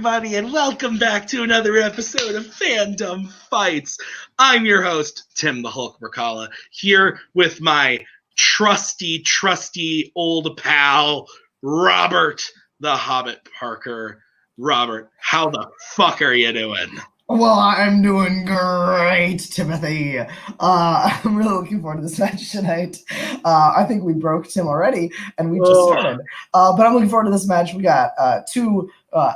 everybody, and welcome back to another episode of Fandom Fights. I'm your host, Tim the Hulk Brzakala, here with my trusty old pal, Robert the Hobbit Parker. Robert, how the fuck are you doing? Well, I'm doing great, Timothy. I'm really looking forward to this match tonight. I think we broke Tim already, and we just started. But I'm looking forward to this match. We got two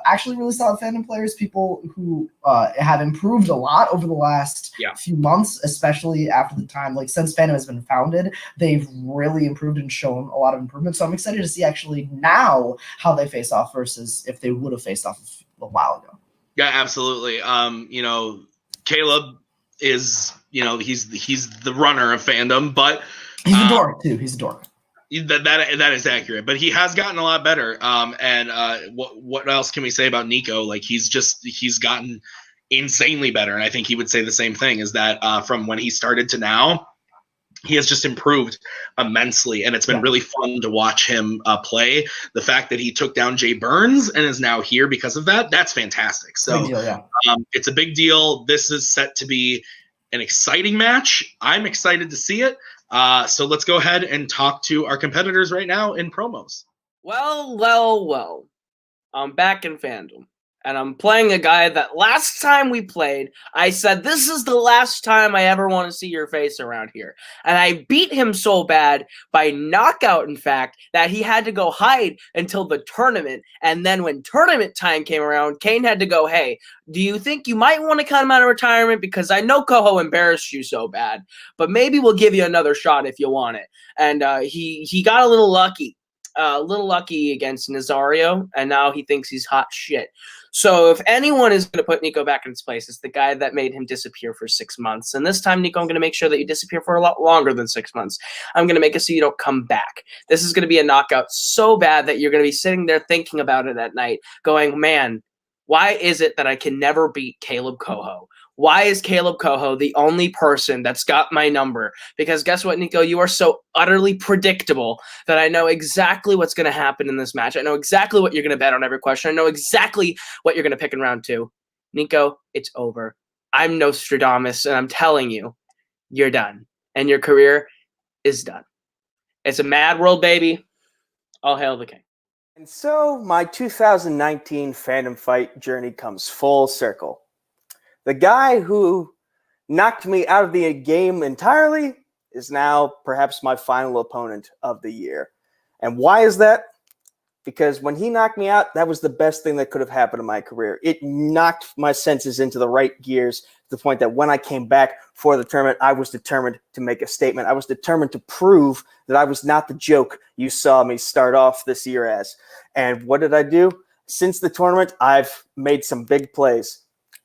actually really solid Fandom players, people who have improved a lot over the last few months, especially after the time, like since Fandom has been founded, they've really improved and shown a lot of improvement. So I'm excited to see actually now how they face off versus if they would have faced off a while ago. Yeah, absolutely. Kaleb is, he's the runner of Fandom, but he's a dork too. He's a dork. That is accurate, but he has gotten a lot better. What else can we say about Nico? Like he's gotten insanely better, and I think he would say the same thing. Is that from when he started to now, he has just improved immensely, and it's been really fun to watch him play. The fact that he took down Jay Burns and is now here because of that's fantastic. So it's a big deal. This is set to be an exciting match. I'm excited to see it. So let's go ahead and talk to our competitors right now in promos. Well. I'm back in Fandom. And I'm playing a guy that last time we played, I said, this is the last time I ever want to see your face around here. And I beat him so bad by knockout, in fact, that he had to go hide until the tournament. And then when tournament time came around, Cain had to go, hey, do you think you might want to come out of retirement? Because I know Koho embarrassed you so bad, but maybe we'll give you another shot if you want it. And he got a little lucky. Against Nazario, and now he thinks he's hot shit. So if anyone is going to put Nico back in his place, it's the guy that made him disappear for 6 months. And this time, Nico, I'm going to make sure that you disappear for a lot longer than 6 months. I'm going to make it so you don't come back. This is going to be a knockout so bad that you're going to be sitting there thinking about it at night, going, man, why is it that I can never beat Kaleb Koho? Why is Kaleb Koho the only person that's got my number? Because guess what, Nico? You are so utterly predictable that I know exactly what's going to happen in this match. I know exactly what you're going to bet on every question. I know exactly what you're going to pick in round 2. Nico, it's over. I'm Nostradamus, and I'm telling you, you're done. And your career is done. It's a mad world, baby. All hail the king. And so my 2019 Fandom Fight journey comes full circle. The guy who knocked me out of the game entirely is now perhaps my final opponent of the year. And why is that? Because when he knocked me out, that was the best thing that could have happened in my career. It knocked my senses into the right gears to the point that when I came back for the tournament, I was determined to make a statement. I was determined to prove that I was not the joke you saw me start off this year as. And what did I do? Since the tournament, I've made some big plays.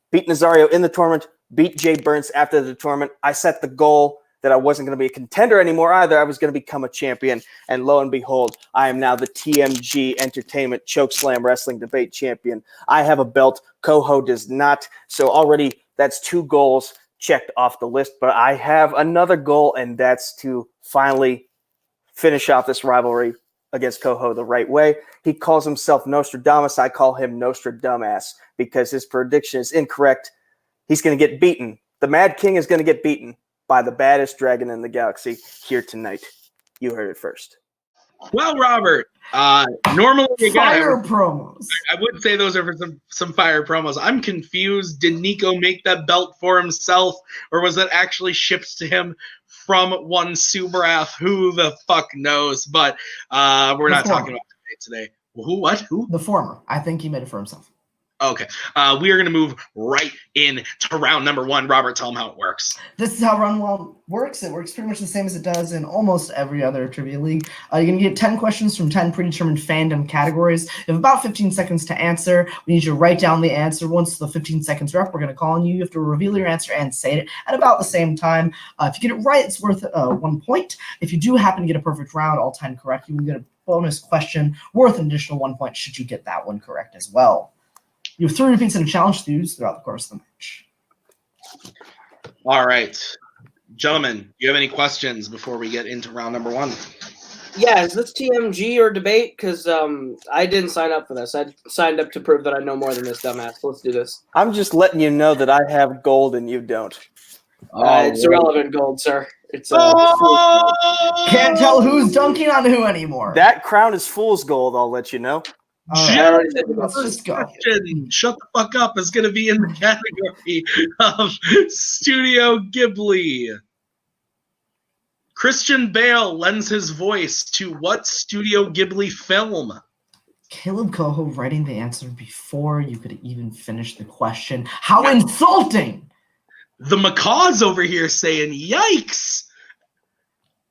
Beat Nazario in the tournament, beat Jay Burns after the tournament. I set the goal that I wasn't going to be a contender anymore either. I was going to become a champion. And lo and behold, I am now the TMG Entertainment Chokeslam Wrestling Debate Champion. I have a belt. Koho does not. So already that's 2 goals checked off the list. But I have another goal, and that's to finally finish off this rivalry against Koho the right way. He calls himself Nostradamus. I call him Nostradumbass because his prediction is incorrect. He's going to get beaten. The Mad King is going to get beaten by the baddest dragon in the galaxy here tonight. You heard it first. Well, Robert, normally again, fire promos. I would say those are for some fire promos. I'm confused. Did Nico make that belt for himself, or was that actually shipped to him from one Subrath? Who the fuck knows? But we're not talking about it today. Who? The former. I think he made it for himself. Okay. We are going to move right into round number 1. Robert, tell them how it works. This is how round 1 works. It works pretty much the same as it does in almost every other trivia league. You're going to get 10 questions from 10 predetermined fandom categories. You have about 15 seconds to answer. We need you to write down the answer. Once the 15 seconds are up, we're going to call on you. You have to reveal your answer and say it at about the same time. If you get it right, it's worth 1 point. If you do happen to get a perfect round, all 10 correct, you can get a bonus question worth an additional 1 point should you get that one correct as well. You have 3 repeats and a challenge to use throughout the course of the match. All right. Gentlemen, do you have any questions before we get into round number 1? Yeah, is this TMG or debate? Because I didn't sign up for this. I signed up to prove that I know more than this dumbass. Let's do this. I'm just letting you know that I have gold and you don't. It's irrelevant gold, sir. It's Can't tell who's dunking on who anymore. That crown is fool's gold, I'll let you know. All I right, already said let's just go. Question, shut the fuck up, is going to be in the category of Studio Ghibli. Christian Bale lends his voice to what Studio Ghibli film? Kaleb Koho writing the answer before you could even finish the question. How insulting! The macaws over here saying, yikes!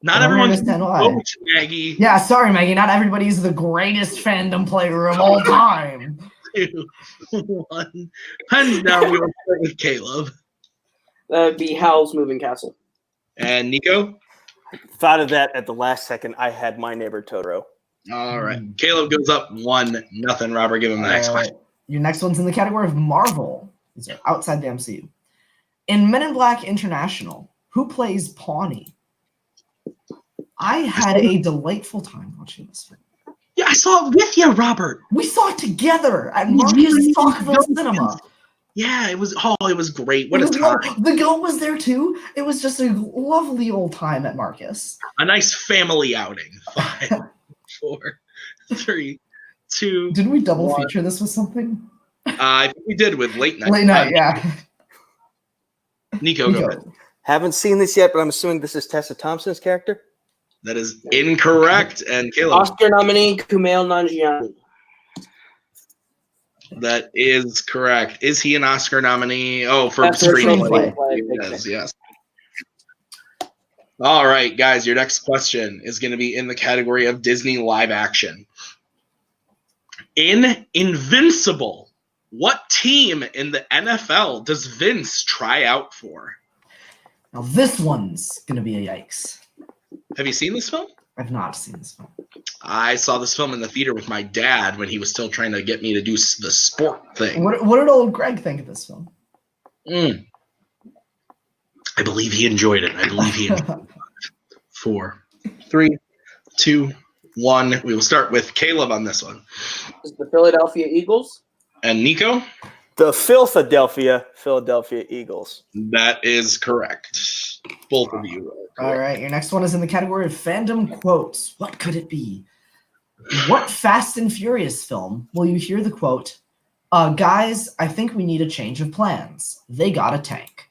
Not I don't everyone's understand why. coach, Maggie. Yeah, sorry, Maggie. Not everybody's the greatest fandom player of all time. 2, 1. Pens down, we will start with Caleb. That'd be Howl's Moving Castle. And Nico? Thought of that at the last second. I had My Neighbor Totoro. All right. Caleb goes up 1-0. Robert, give him the next question. Your next one's in the category of Marvel. These are outside the MCU. In Men in Black International, who plays Pawnee? I had a delightful time watching this film. Yeah, I saw it with you, Robert. We saw it together at Marcus Stockville Cinema. Yeah, it was great. What a time. The goat was there too. It was just a lovely old time at Marcus. A nice family outing. 5, 4, 3, 2. Didn't we double 1. feature this with something? I think we did with Late Night. Late night, yeah. Nico, go ahead. Haven't seen this yet, but I'm assuming this is Tessa Thompson's character. That is incorrect. And Caleb. Oscar nominee Kumail Nanjiani. That is correct. Is he an Oscar nominee? Oh, for That's screenplay. screenplay. Yes. All right, guys, your next question is going to be in the category of Disney live action. In Invincible, what team in the NFL does Vince try out for? Now this one's gonna be a yikes. Have you seen this film? I've not seen this film. I saw this film in the theater with my dad when he was still trying to get me to do the sport thing. What did old Greg think of this film? I believe he enjoyed it. 4, 3, 2, 1. We will start with Caleb on this one. Is the Philadelphia Eagles? And Nico? The Philadelphia Eagles. That is correct. Both of you are correct. All right, your next one is in the category of fandom quotes. What could it be? What Fast and Furious film will you hear the quote, guys, I think we need a change of plans. They got a tank.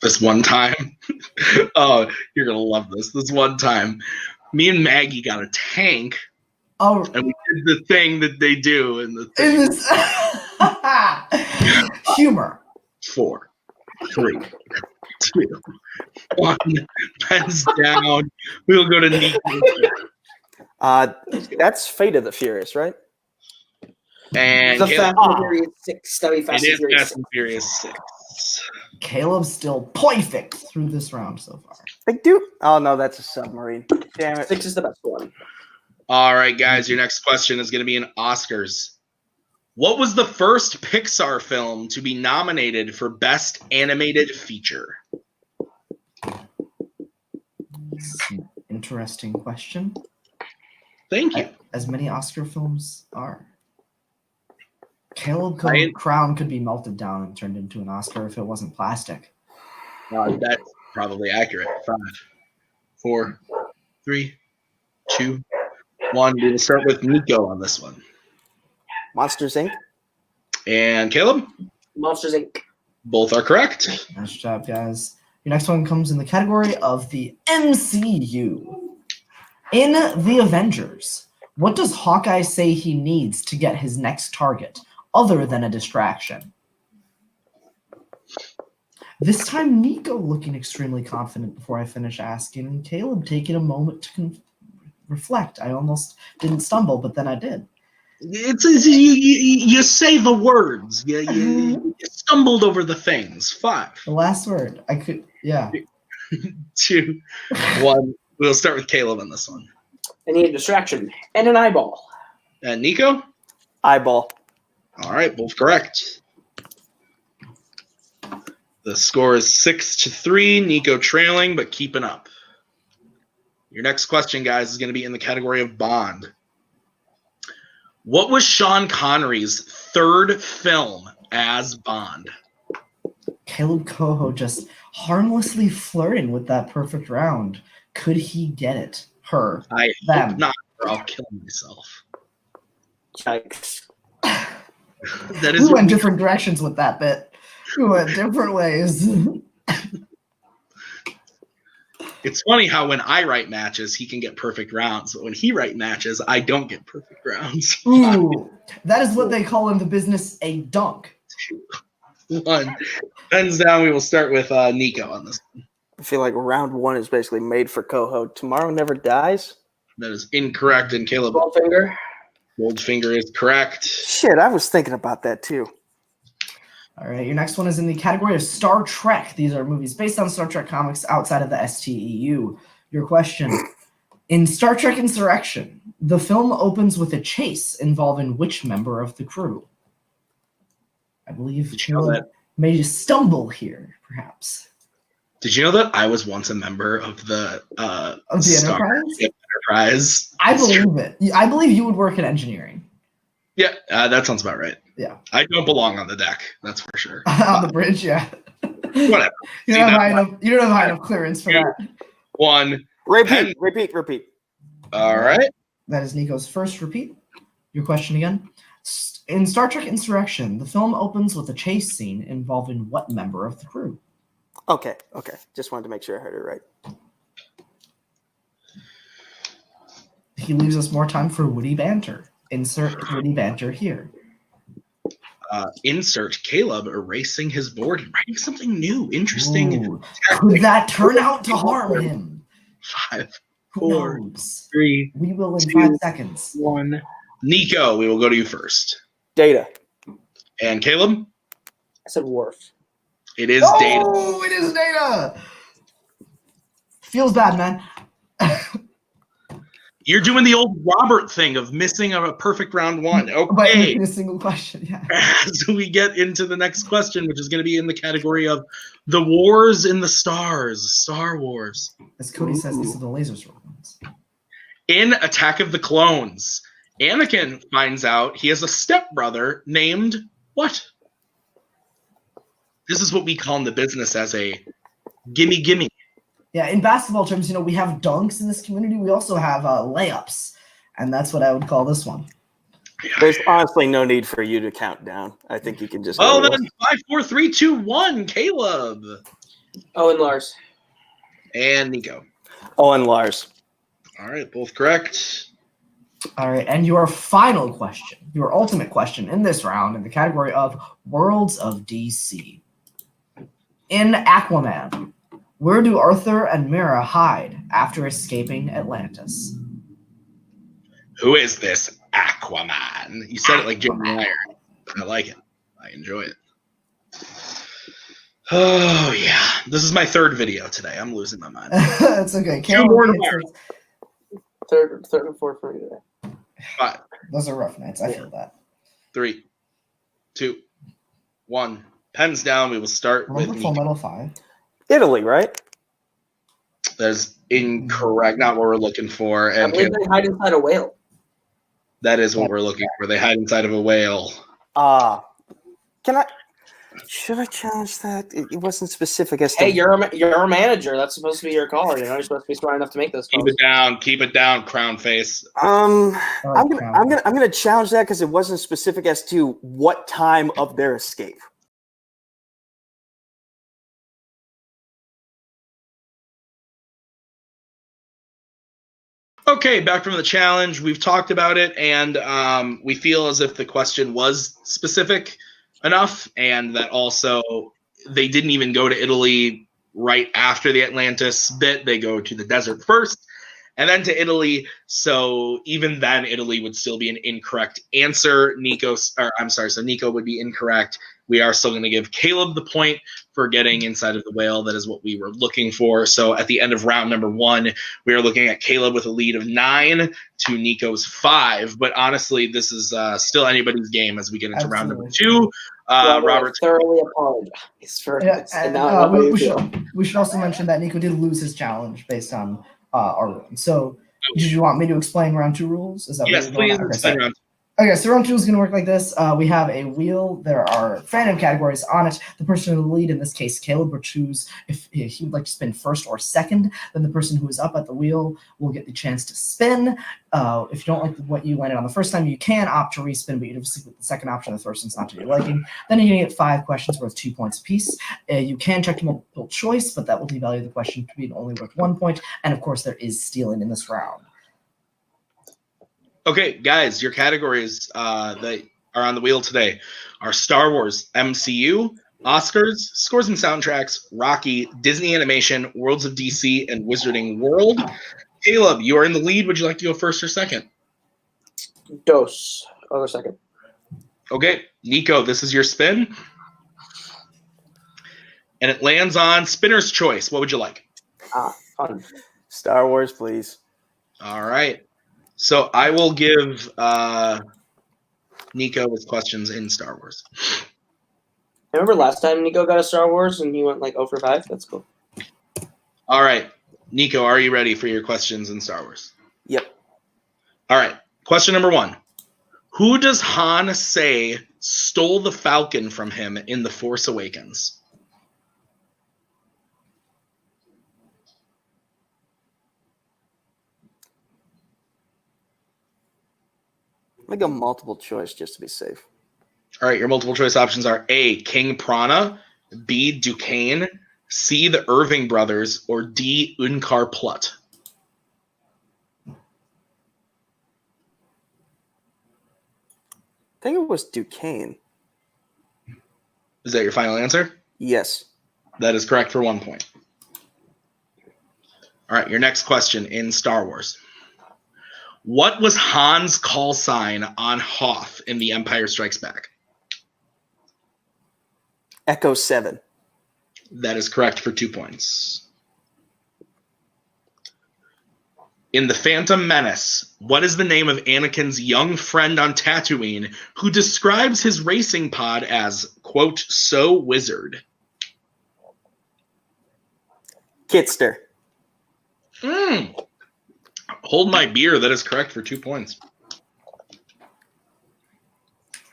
This one time. Oh, you're going to love this. This one time, me and Maggie got a tank. Oh, and we did the thing that they do in the thing. Humor. 4, 3, 2, 1. Pens down. We'll go to Nico. That's Fate of the Furious, right? And The Fast and Furious 6. That'd be Fast it and is Furious Fast 6. and Furious 6. Caleb's still perfect through this round so far. They do. Oh no, that's a submarine. Damn it. 6 is the best one. All right, guys, your next question is going to be in Oscars. What was the first Pixar film to be nominated for Best Animated Feature? Interesting question. Thank you. As many Oscar films are. Caleb Crown could be melted down and turned into an Oscar if it wasn't plastic. That's probably accurate. 5, 4, 3, 2, 1. We will start with Nico on this one. Monsters, Inc. And Caleb? Monsters, Inc. Both are correct. Nice job, guys. Your next one comes in the category of the MCU. In The Avengers, what does Hawkeye say he needs to get his next target, other than a distraction? This time, Nico looking extremely confident before I finish asking, and Caleb taking a moment to reflect. I almost didn't stumble, but then I did. You say the words. You stumbled over the things. 5. The last word. I could, yeah. 2, 1. We'll start with Caleb on this one. I need a distraction and an eyeball. And Nico? Eyeball. All right, both correct. The score is 6-3. Nico trailing, but keeping up. Your next question, guys, is going to be in the category of Bond. What was Sean Connery's third film as Bond? Kaleb Koho just harmlessly flirting with that perfect round. Could he get it? Her. I them. hope not, or I'll kill myself. Yikes. That is We went different directions with that bit. We went different ways. It's funny how when I write matches, he can get perfect rounds, but when he writes matches, I don't get perfect rounds. Ooh, that is what they call in the business a dunk. 1. Pens down. We will start with Nico on this. I feel like round 1 is basically made for Koho. Tomorrow never dies. That is incorrect, and Caleb. Goldfinger. Goldfinger is correct. Shit, I was thinking about that too. All right, your next one is in the category of Star Trek. These are movies based on Star Trek comics outside of the STEU. Your question. In Star Trek Insurrection, the film opens with a chase involving which member of the crew? I believe Caleb may stumble here, perhaps. Did you know that I was once a member of the Enterprise? I believe it. I believe you would work in engineering. Yeah, that sounds about right. Yeah. I don't belong on the deck, that's for sure. On the bridge, yeah. Whatever. You don't have high enough clearance for that. 1. Repeat. All right. That is Nico's first repeat. Your question again. In Star Trek Insurrection, the film opens with a chase scene involving what member of the crew? Okay. Just wanted to make sure I heard it right. He leaves us more time for witty banter. Insert witty banter here. Insert Caleb erasing his board and writing something new, interesting. Ooh. Could that turn out to harm him? 5, Who 4, knows? 3, We will in 2, 5 seconds. 1. Nico, we will go to you first. Data. And Caleb? I said Worf. It is Data. Oh, it is Data. Feels bad, man. You're doing the old Robert thing of missing a perfect round 1. By Okay. making a single question, yeah. As we get into the next question, which is going to be in the category of the Wars in the Stars, Star Wars. As Cody says, these are the laser sword ones. In Attack of the Clones, Anakin finds out he has a stepbrother named what? This is what we call in the business as a gimme gimme. Yeah, in basketball terms, we have dunks in this community. We also have layups, and that's what I would call this one. There's honestly no need for you to count down. I think you can just. Oh, then 5, 4, 3, 2, 1. Caleb. Owen Lars. And Nico. Owen Lars. All right, both correct. All right, and your final question, your ultimate question in this round in the category of Worlds of DC. In Aquaman, where do Arthur and Mera hide after escaping Atlantis? Who is this Aquaman? You said it like Jim Meyer. I like it. I enjoy it. Oh, yeah. This is my third video today. I'm losing my mind. That's okay. Two more tomorrow. Third and fourth for you today. 5, Those are rough nights. I feel that. 3, 2, 1. Pens down. We will start Remember with Full Nico. Metal 5? Italy, right? That is incorrect. Not what we're looking for. I And believe they hide inside a whale. that is what we're looking for. They hide inside of a whale. Should I challenge that? It wasn't specific as to. Hey, you're a manager. That's supposed to be your call. You're supposed to be smart enough to make those calls. Keep it down, crown face. I'm gonna challenge that because it wasn't specific as to what time of their escape. Okay, back from the challenge. We've talked about it, and we feel as if the question was specific enough, and that also they didn't even go to Italy right after the Atlantis bit. They go to the desert first, and then to Italy. So even then, Italy would still be an incorrect answer. So Nico would be incorrect. We are still going to give Caleb the point for getting inside of the whale. That is what we were looking for. So at the end of round number 1, we are looking at Caleb with a lead of 9 to Nico's 5. But honestly, this is still anybody's game as we get into round number 2. Robert thoroughly apologize for Yeah, this. and, And now we should also mention that Nico did lose his challenge based on our ruling. So, did you want me to explain round 2 rules? Is that Yes, what you're please going explain round 2. Okay, so round 2 is going to work like this. We have a wheel. There are fandom categories on it. The person in the lead, in this case, Kaleb, will choose if he would like to spin first or second. Then the person who is up at the wheel will get the chance to spin. If you don't like what you landed on the first time, you can opt to respin, but you have to stick with the second option. The first one's not to your liking. Then you're going to get 5 questions worth 2 points apiece. You can check multiple choice, but that will devalue the question to be only worth 1 point. And of course, there is stealing in this round. Okay, guys, your categories that are on the wheel today are Star Wars, MCU, Oscars, Scores and Soundtracks, Rocky, Disney Animation, Worlds of DC, and Wizarding World. Kaleb, you are in the lead. Would you like to go first or second? Dos. I'll go second. Okay, Nico, this is your spin. And it lands on Spinner's Choice. What would you like? Fun. Star Wars, please. All right. So I will give Nico his questions in Star Wars. Remember last time Nico got a Star Wars and he went like 0 for 5? That's cool. All right. Nico, are you ready for your questions in Star Wars? Yep. All right. Question number 1. Who does Han say stole the Falcon from him in The Force Awakens? Let me go multiple choice just to be safe. All right, your multiple choice options are A, King Prana, B, Duquesne, C, the Irving brothers, or D, Unkar Plutt. I think it was Duquesne. Is that your final answer? Yes. That is correct for 1 point. All right, your next question in Star Wars. What was Han's call sign on Hoth in The Empire Strikes Back? Echo 7. That is correct for 2 points. In The Phantom Menace, what is the name of Anakin's young friend on Tatooine who describes his racing pod as, quote, so wizard? Kitster. Hold my beer. That is correct for 2 points.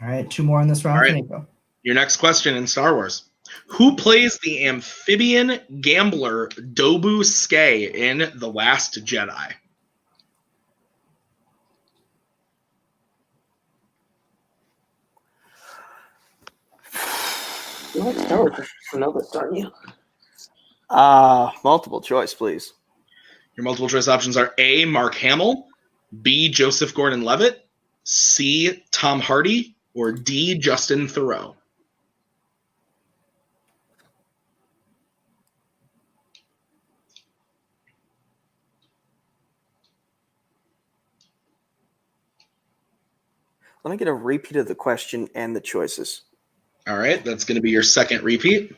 All right, 2 more in this round All for right. Nico. Your next question in Star Wars. Who plays the amphibian gambler Dobu Skay in The Last Jedi? You like Star Wars? You know this, aren't you? Multiple choice, please. Your multiple choice options are A, Mark Hamill, B, Joseph Gordon-Levitt, C, Tom Hardy, or D, Justin Theroux. Let me get a repeat of the question and the choices. All right, that's going to be your second repeat.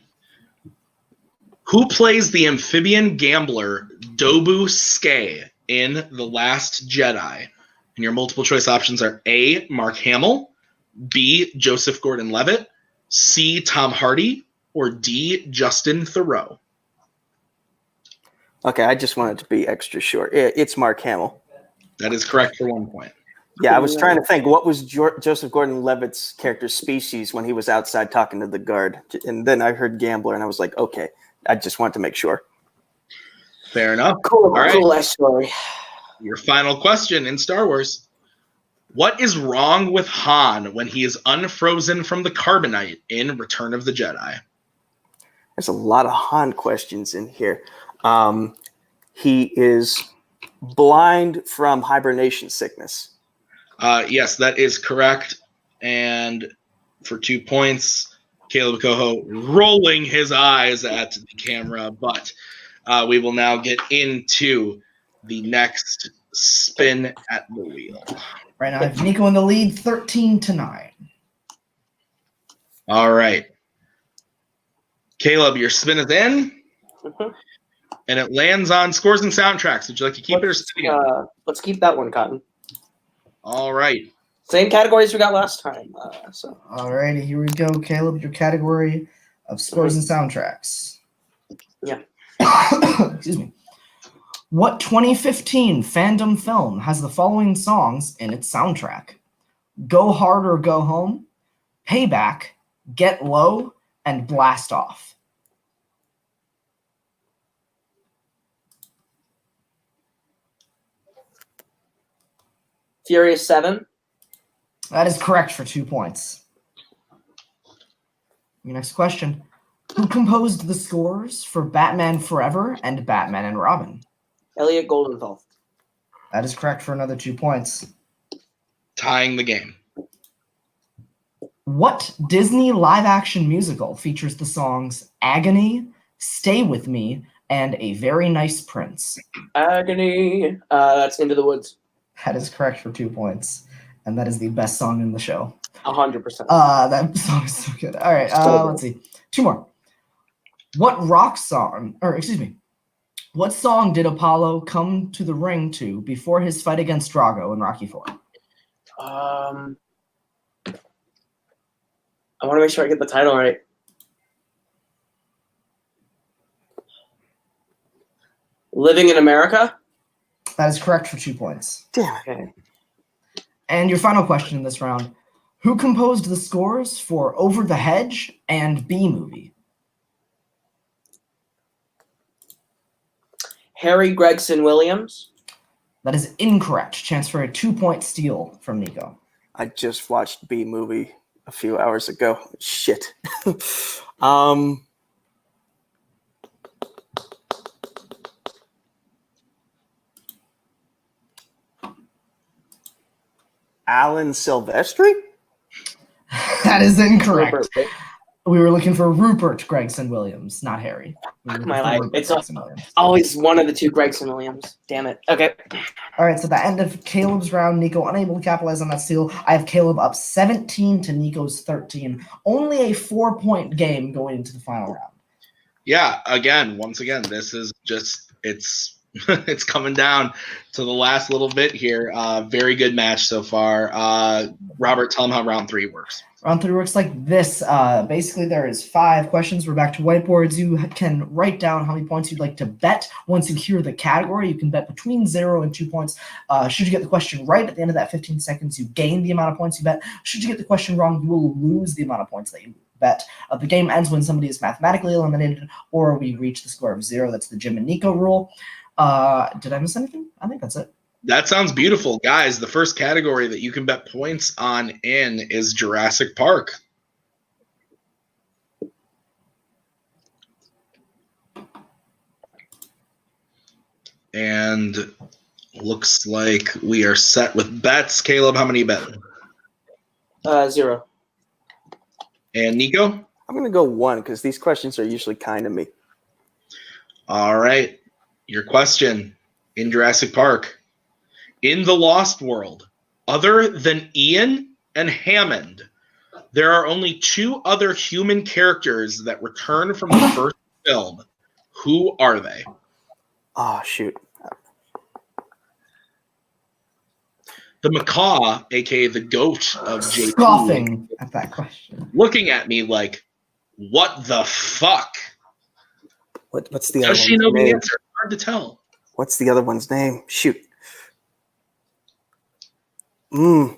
Who plays the amphibian gambler Dobu Skay in The Last Jedi? And your multiple choice options are A, Mark Hamill, B, Joseph Gordon-Levitt, C, Tom Hardy, or D, Justin Theroux. Okay, I just wanted to be extra short. It's Mark Hamill. That is correct for 1 point. Yeah, I was trying to think, what was Joseph Gordon-Levitt's character's species when he was outside talking to the guard? And then I heard gambler, and I was like, okay, I just wanted to make sure. Fair enough. Cool. All right. Cool life story. Your final question in Star Wars. What is wrong with Han when he is unfrozen from the carbonite in Return of the Jedi? There's a lot of Han questions in here. He is blind from hibernation sickness. Yes, that is correct. And for 2 points, Kaleb Koho rolling his eyes at the camera. But we will now get into the next spin at the wheel. Right now, I have Nico in the lead, 13-9. All right. Kaleb, your spin is in. Mhm. And it lands on Scores and Soundtracks. Would you like to keep it or spin it? Let's keep that one, Cotton. All right. Same categories we got last time. Alrighty, here we go, Kaleb. Your category of scores and soundtracks. Yeah. Excuse me. What 2015 Fandom film has the following songs in its soundtrack? Go Hard or Go Home, Payback, Get Low, and Blast Off. Furious 7. That is correct for 2 points. Your next question. Who composed the scores for Batman Forever and Batman and Robin? Elliot Goldenthal. That is correct for another 2 points. Tying the game. What Disney live-action musical features the songs Agony, Stay With Me, and A Very Nice Prince? Agony. That's Into the Woods. That is correct for 2 points. And that is the best song in the show. 100%. That song is so good. All right, So let's see. 2 more. What song did Apollo come to the ring to before his fight against Drago in Rocky IV? I want to make sure I get the title right. Living in America? That is correct for 2 points. Damn it. Okay. And your final question in this round. Who composed the scores for Over the Hedge and B-Movie? Harry Gregson Williams. That is incorrect. Chance for a 2-point steal from Nico. I just watched B-Movie a few hours ago. Shit. Alan Silvestri? That is incorrect. Rupert. We were looking for Rupert Gregson Williams, not Harry. Fuck my life. It's Gregson Williams. always one of the two Gregson Williams. Damn it. Okay. All right, so the end of Caleb's round, Nico unable to capitalize on that steal. I have Caleb up 17 to Nico's 13. Only a 4-point game going into the final round. Yeah, once again, this is just it's it's coming down to the last little bit here. Very good match so far. Robert, tell them how round 3 works. Round 3 works like this. Basically, there is 5 questions. We're back to whiteboards. You can write down how many points you'd like to bet. Once you hear the category, you can bet between 0 and 2 points. Should you get the question right at the end of that 15 seconds, you gain the amount of points you bet. Should you get the question wrong, you will lose the amount of points that you bet. The game ends when somebody is mathematically eliminated or we reach the score of 0. That's the Jim and Nico rule. Did I miss anything? I think that's it. That sounds beautiful. Guys, the first category that you can bet points on is Jurassic Park. And looks like we are set with bets. Caleb, how many you bet? 0. And Nico? I'm going to go 1 because these questions are usually kind of me. All right. Your question in Jurassic Park. In the Lost World, other than Ian and Hammond, there are only 2 other human characters that return from the first film. Who are they? Oh, shoot. The macaw, a.k.a. the goat of JP, Scoffing at that question. looking at me like, what the fuck? What's the Does other she one's know the name? answer? Hard to tell. What's the other one's name? Shoot. 4,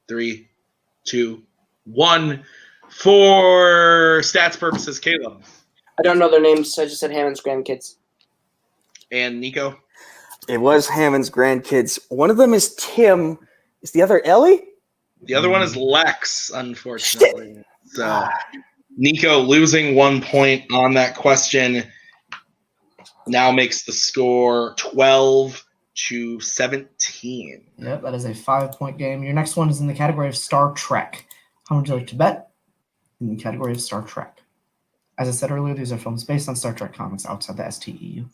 3, 2, 1. For stats purposes, Caleb. I don't know their names. I just said Hammond's grandkids. And Nico? It was Hammond's grandkids. One of them is Tim. Is the other Ellie? The other one is Lex, unfortunately. So Nico losing 1 point on that question now makes the score 12-17. Yep, that is a 5-point game. Your next one is in the category of Star Trek. How would you like to bet? In the category of Star Trek. As I said earlier, these are films based on Star Trek comics outside the STEU.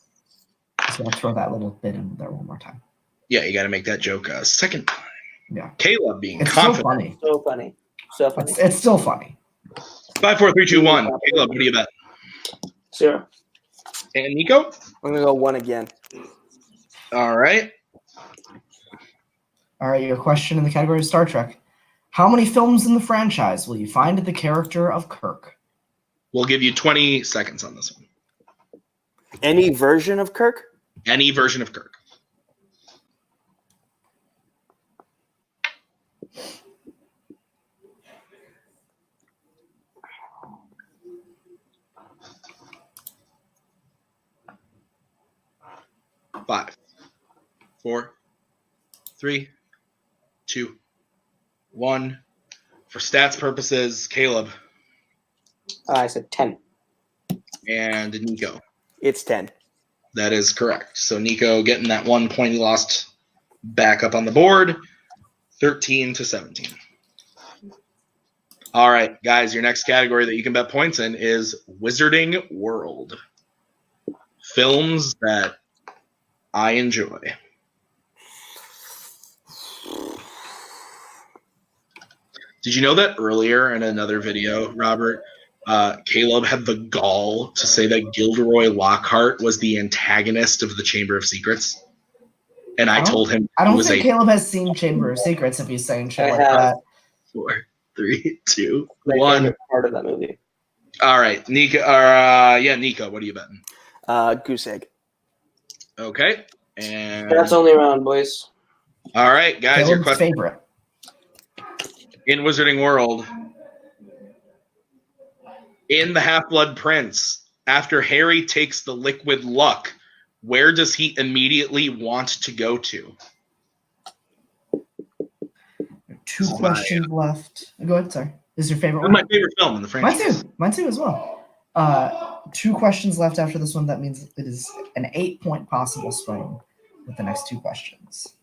So I'll throw that little bit in there one more time. Yeah, you got to make that joke a second time. Yeah. Caleb being It's confident. so funny. So funny. So funny. It's still funny. 5, 4, 3, 2, 1. Caleb, what do you bet? 0. And Nico? I'm going to go 1 again. All right. All right, your question in the category of Star Trek. How many films in the franchise will you find the character of Kirk? We'll give you 20 seconds on this one. Any version of Kirk? Any version of Kirk. Five, 4, 3, 2, 1. For stats purposes, Caleb. I said 10. And Nico. It's 10. That is correct. So Nico getting that 1 point he lost back up on the board. 13-17. All right, guys, your next category that you can bet points in is Wizarding World. Films that I enjoy. Did you know that earlier in another video, Robert, Caleb had the gall to say that Gilderoy Lockhart was the antagonist of the Chamber of Secrets? And I told him I don't it was think Caleb has seen Chamber of Secrets if he's saying shit like that. 4, 3, 2, My 1. favorite part of that movie. All right, Nico. Nico, what are you betting? Goose egg. Okay, and That's only round, boys. all right, guys, your Caleb's question favorite. in Wizarding World. In the Half-Blood Prince, after Harry takes the liquid luck, where does he immediately want to go to? 2 questions left. Go ahead, sorry. This is your favorite one? My favorite film in the franchise. Mine too as well. 2 questions left after this one. That means it is an 8-point possible swing with the next 2 questions.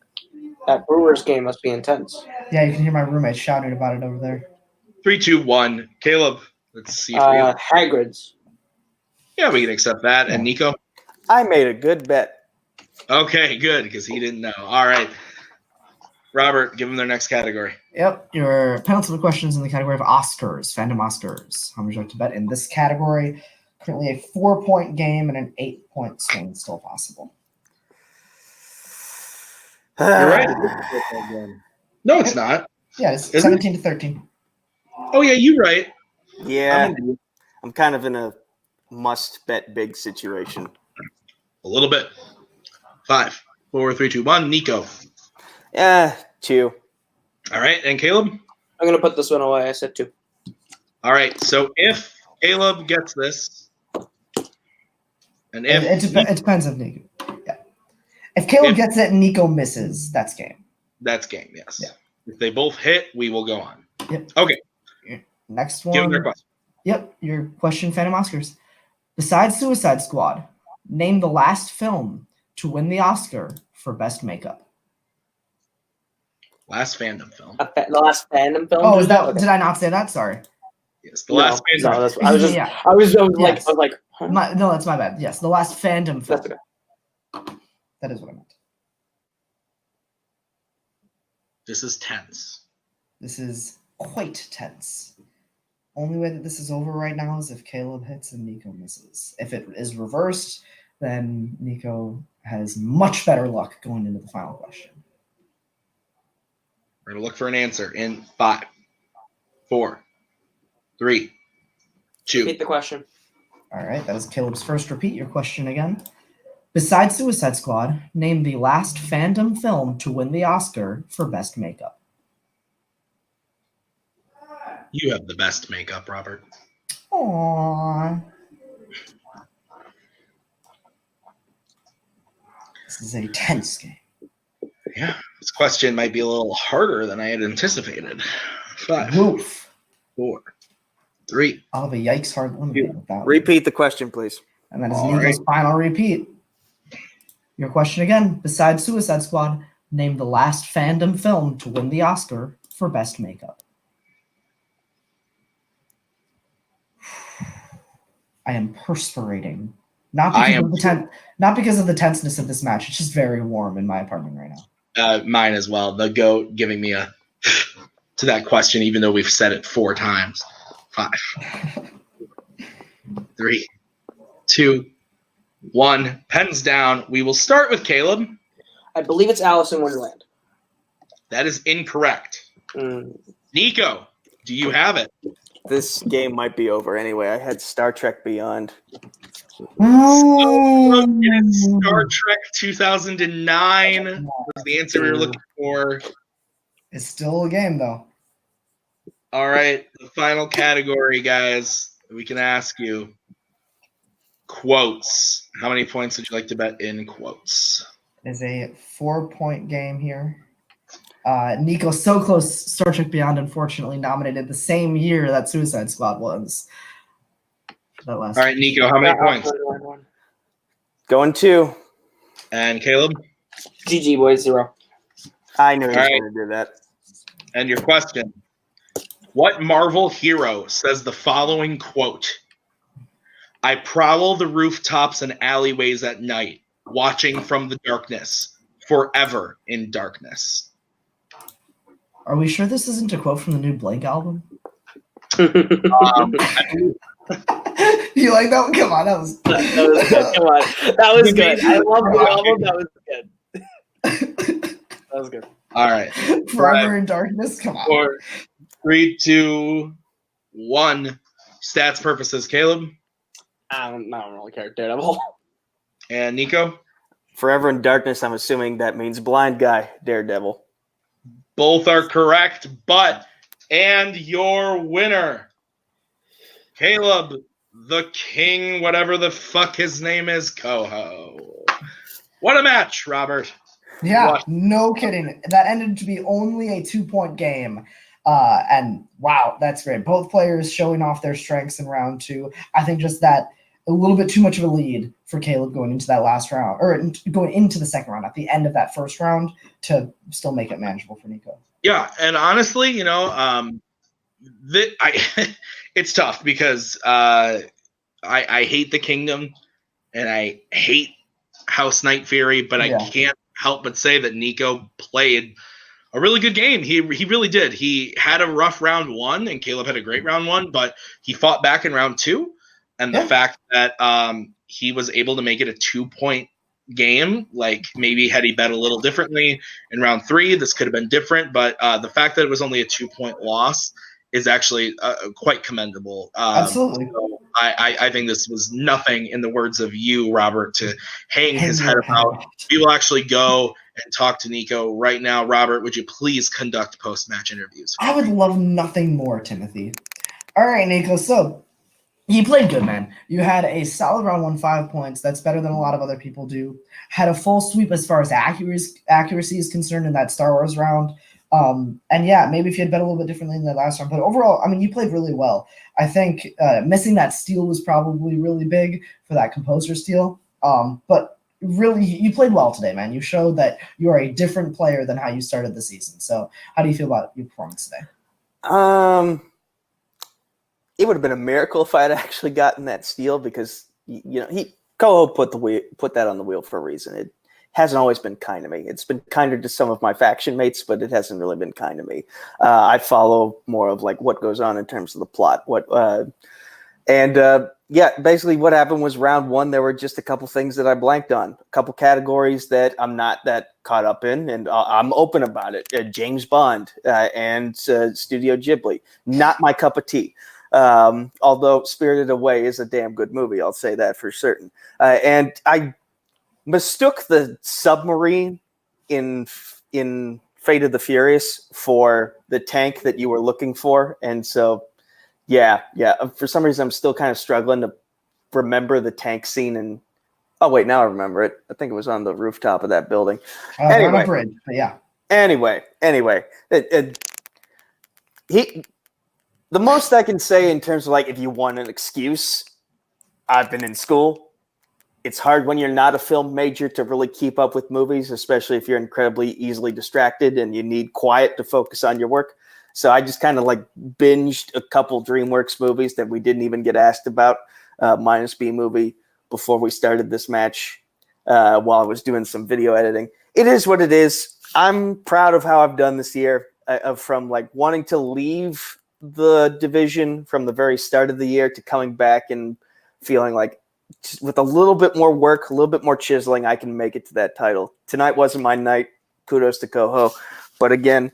That Brewers game must be intense. Yeah, you can hear my roommate shouting about it over there. 3, 2, 1. Caleb, let's see for you. Hagrid's. Yeah, we can accept that. And Nico? I made a good bet. Okay, good, because he didn't know. All right. Robert, give him their next category. Yep, your penultimate questions in the category of Oscars, fandom Oscars. How much would you like to bet in this category? Currently a 4-point game and an 8-point swing still possible. You're right. No, it's not. Yeah, it's Is 17-13. Oh, yeah, you're right. Yeah, I'm kind of in a must bet big situation. A little bit. 5, 4, 3, 2, 1. Nico. 2. All right, and Caleb? I'm going to put this one away. I said 2. All right, so if Caleb gets this, and if It depends on Nico. Yeah. If Caleb gets it and Nico misses, that's game. That's game, yes. Yeah. If they both hit, we will go on. Yep. Okay. Next one. Give them their question. Yep, your question, Phantom Oscars. Besides Suicide Squad, name the last film to win the Oscar for Best Makeup. Last fandom film. The last fandom film? Oh, is that? Okay. Did I not say that? Sorry. Yes, the last fandom. No, that's, I was just, Yeah. I was Yes. like, huh? No, that's my bad. Yes, the last fandom film. That's okay. That is what I meant. This is tense. This is quite tense. Only way that this is over right now is if Caleb hits and Nico misses. If it is reversed, then Nico has much better luck going into the final question. We're going to look for an answer in 5, 4, 3, 2. Repeat the question. All right, that is Caleb's first repeat. Your question again. Besides Suicide Squad, name the last fandom film to win the Oscar for Best Makeup. You have the best makeup, Robert. Aww. This is a tense game. Yeah, this question might be a little harder than I had anticipated. 5, Woof. 4, 3. I'll have a yikes hard limit with that one. Repeat the question, please. And that is All Nico's right. final repeat. Your question again. Besides Suicide Squad, name the last fandom film to win the Oscar for Best Makeup. I am perspirating. Not because of the tenseness of this match. It's just very warm in my apartment right now. Mine as well. The GOAT giving me a to that question, even though we've said it 4 times. 5, 3, 2, 1. Pens down. We will start with Caleb. I believe it's Alice in Wonderland. That is incorrect. Nico, do you have it? This game might be over anyway. I had Star Trek Beyond. It is Star Trek 2009 was the answer we were looking for. It's still a game, though. All right, the final category, guys. We can ask you. Quotes. How many points would you like to bet in quotes? It's a 4-point game here. Nico, so close. Star Trek Beyond, unfortunately, nominated the same year that Suicide Squad was. That last All right, Nico, how many points? Going 2. And Caleb? GG, boys, 0. I knew he was All right. going to do that. And your question. What Marvel hero says the following quote? I prowl the rooftops and alleyways at night, watching from the darkness, forever in darkness. Are we sure this isn't a quote from the new Blink album? I You like that one? Come on, that was That was good. Come on. That was good. I love the album. That was good. That was good. All right. Forever in Darkness. Come on. 4, 3, 2, 1. Stats purposes, Caleb I don't really care. Daredevil. and Nico. Forever in Darkness, I'm assuming that means blind guy, Daredevil. Both are correct, and your winner, Kaleb, the King, whatever the fuck his name is, Koho. What a match, Robert. Yeah, What? no kidding. That ended to be only a 2-point game. And wow, that's great. Both players showing off their strengths in round 2. I think just that a little bit too much of a lead for Kaleb going into that last round, or going into the second round at the end of that first round to still make it manageable for Nico. Yeah, and honestly, it's tough because I hate the Kingdom and I hate House Nightfury, but I can't help but say that Nico played a really good game. He really did. He had a rough round 1, and Kaleb had a great round 1, but he fought back in round 2. And the fact that he was able to make it a 2-point game, like maybe had he bet a little differently in round 3, this could have been different. But the fact that it was only a 2-point loss is actually quite commendable. Absolutely. So I think this was nothing, in the words of you, Robert, to hang his head about. We will actually go and talk to Nico right now. Robert, would you please conduct post-match interviews? I would love nothing more, Timothy. All right, Nico. So you played good, man. You had a solid round 1, 5 points. That's better than a lot of other people do. Had a full sweep as far as accuracy is concerned in that Star Wars round. And yeah, maybe if you had bet a little bit differently in the last round. But overall, I mean, you played really well. I think missing that steal was probably really big for that composer steal. But really, you played well today, man. You showed that you are a different player than how you started the season. So how do you feel about your performance today? It would have been a miracle if I had actually gotten that steal, because Koho put that on the wheel for a reason. It hasn't always been kind to me. It's been kinder to some of my faction mates, but it hasn't really been kind to me. I follow more of like what goes on in terms of the plot. Basically what happened was round 1, there were just a couple things that I blanked on, a couple categories that I'm not that caught up in, and I'm open about it. James Bond and Studio Ghibli, not my cup of tea. Although Spirited Away is a damn good movie, I'll say that for certain. And I mistook the submarine in Fate of the Furious for the tank that you were looking for, and so yeah. For some reason, I'm still kind of struggling to remember the tank scene. And oh wait, now I remember it. I think it was on the rooftop of that building. On a bridge, but yeah. Anyway, the most I can say in terms of like, if you want an excuse, I've been in school. It's hard when you're not a film major to really keep up with movies, especially if you're incredibly easily distracted and you need quiet to focus on your work. So I just kind of like binged a couple DreamWorks movies that we didn't even get asked about, minus B-movie, before we started this match while I was doing some video editing. It is what it is. I'm proud of how I've done this year, from like wanting to leave the division from the very start of the year to coming back and feeling like just with a little bit more work, a little bit more chiseling, I can make it to that title. Tonight wasn't my night. Kudos to Koho. But again,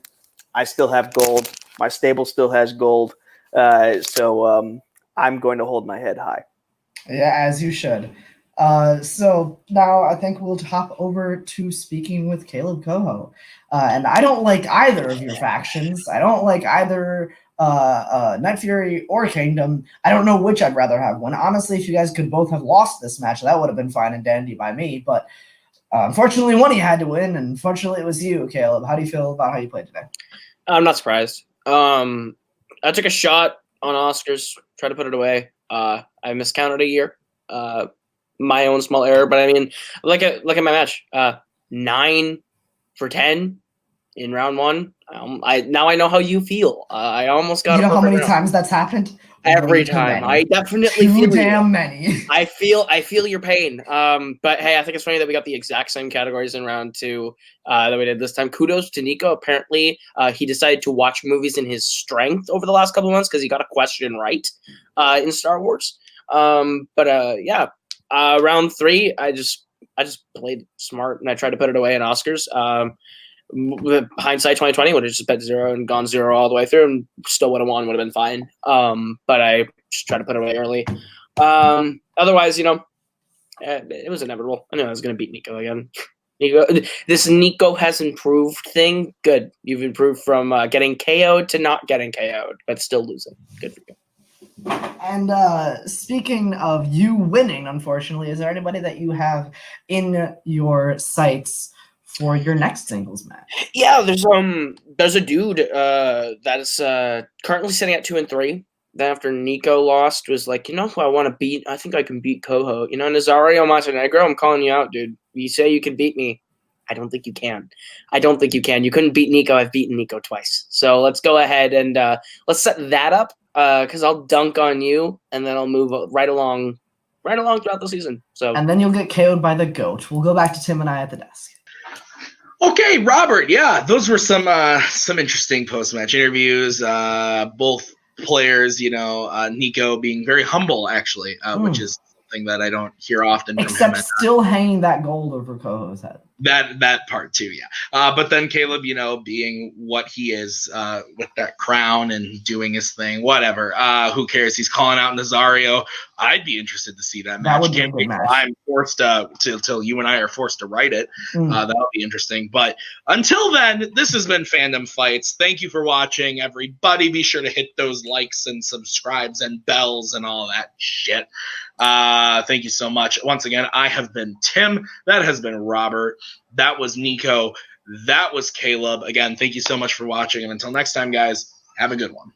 I still have gold. My stable still has gold. So I'm going to hold my head high. Yeah, as you should. So now I think we'll hop over to speaking with Kaleb Koho. And I don't like either of your factions. I don't like either Nightfury or Kingdom. I don't know which I'd rather have one. Honestly, if you guys could both have lost this match, that would have been fine and dandy by me. But unfortunately, one of you had to win, and unfortunately, it was you, Kaleb. How do you feel about how you played today? I'm not surprised. I took a shot on Oscars, tried to put it away. I miscounted a year. My own small error, but I mean, look at my match. 9 for 10 in round 1. I know how you feel. I almost got. You know how many round. times that's happened? Every time. Many. I definitely Too feel damn you. many. I feel your pain. But hey, I think it's funny that we got the exact same categories in round 2 that we did this time. Kudos to Nico. Apparently, he decided to watch movies in his strength over the last couple of months because he got a question right in Star Wars. Yeah. Round 3, I just played smart and I tried to put it away in Oscars. With hindsight 2020 would have just bet 0 and gone 0 all the way through and still would have won, would have been fine. But I just tried to put it away early. Otherwise, it was inevitable. I knew I was going to beat Nico again. This Nico has improved thing. Good. You've improved from getting KO'd to not getting KO'd, but still losing. Good for you. And speaking of you winning, unfortunately, is there anybody that you have in your sights for your next singles match? Yeah, there's a dude that is currently sitting at 2 and 3. Then after Nico lost, was like, who I want to beat? I think I can beat Koho. Nazario Montenegro, I'm calling you out, dude. You say you can beat me. I don't think you can. You couldn't beat Nico. I've beaten Nico twice. So let's go ahead and let's set that up because I'll dunk on you, and then I'll move right along throughout the season. So and then you'll get KO'd by the GOAT. We'll go back to Tim and I at the desk. Okay, Robert. Yeah, those were some interesting post-match interviews. Both players, Nico being very humble, actually, which is something that I don't hear often. Except from him. Still hanging that gold over Koho's head. That part too, yeah. But then Kaleb, being what he is with that crown and doing his thing, whatever. Who cares? He's calling out Nazario. I'd be interested to see that match. That would be a good match. I'm forced till you and I are forced to write it. That'll be interesting. But until then, this has been Fandom Fights. Thank you for watching, everybody. Be sure to hit those likes and subscribes and bells and all that shit. Thank you so much. Once again, I have been Tim. That has been Robert. That was Nico. That was Kaleb. Again, thank you so much for watching. And until next time, guys, have a good one.